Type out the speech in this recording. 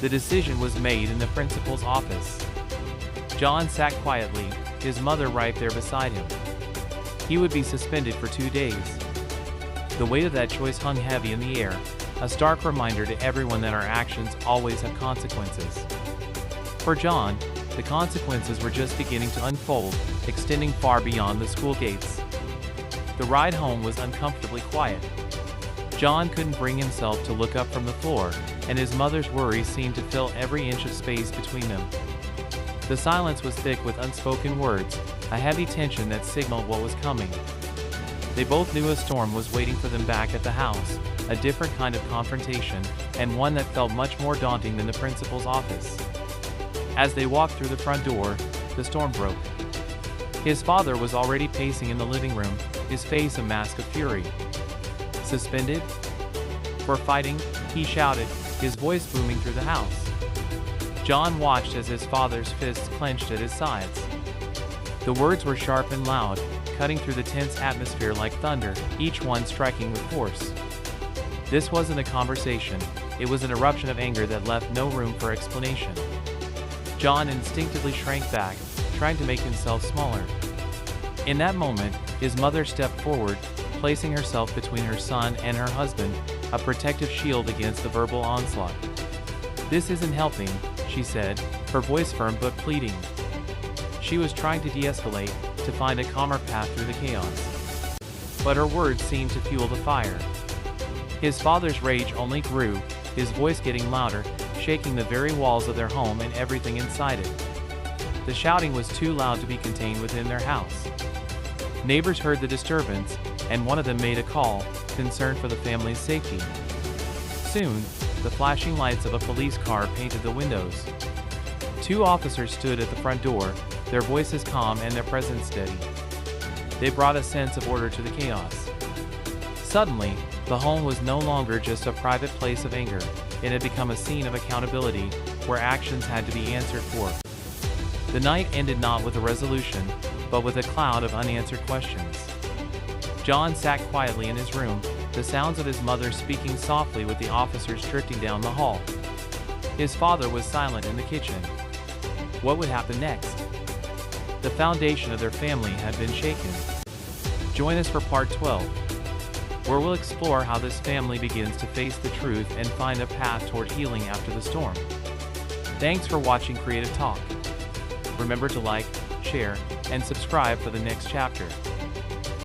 The decision was made in the principal's office. John sat quietly, his mother right there beside him. He would be suspended for 2 days. The weight of that choice hung heavy in the air, a stark reminder to everyone that our actions always have consequences. For John, the consequences were just beginning to unfold, extending far beyond the school gates. The ride home was uncomfortably quiet. John couldn't bring himself to look up from the floor, and his mother's worry seemed to fill every inch of space between them. The silence was thick with unspoken words, a heavy tension that signaled what was coming. They both knew a storm was waiting for them back at the house, a different kind of confrontation, and one that felt much more daunting than the principal's office. As they walked through the front door, the storm broke. His father was already pacing in the living room, his face a mask of fury. "Suspended? For fighting?" he shouted, his voice booming through the house. John watched as his father's fists clenched at his sides. The words were sharp and loud, cutting through the tense atmosphere like thunder, each one striking with force. This wasn't a conversation, it was an eruption of anger that left no room for explanation. John instinctively shrank back, trying to make himself smaller. In that moment, his mother stepped forward, placing herself between her son and her husband, a protective shield against the verbal onslaught. "This isn't helping," she said, her voice firm but pleading. She was trying to de-escalate, to find a calmer path through the chaos. But her words seemed to fuel the fire. His father's rage only grew, his voice getting louder, shaking the very walls of their home and everything inside it. The shouting was too loud to be contained within their house. Neighbors heard the disturbance, and one of them made a call, concerned for the family's safety. Soon, the flashing lights of a police car painted the windows. 2 officers stood at the front door, their voices calm and their presence steady. They brought a sense of order to the chaos. Suddenly, the home was no longer just a private place of anger, it had become a scene of accountability, where actions had to be answered for. The night ended not with a resolution, but with a cloud of unanswered questions. John sat quietly in his room, the sounds of his mother speaking softly with the officers drifting down the hall. His father was silent in the kitchen. What would happen next? The foundation of their family had been shaken. Join us for part 12, where we'll explore how this family begins to face the truth and find a path toward healing after the storm. Thanks for watching Creative Talk. Remember to like, share, and subscribe for the next chapter.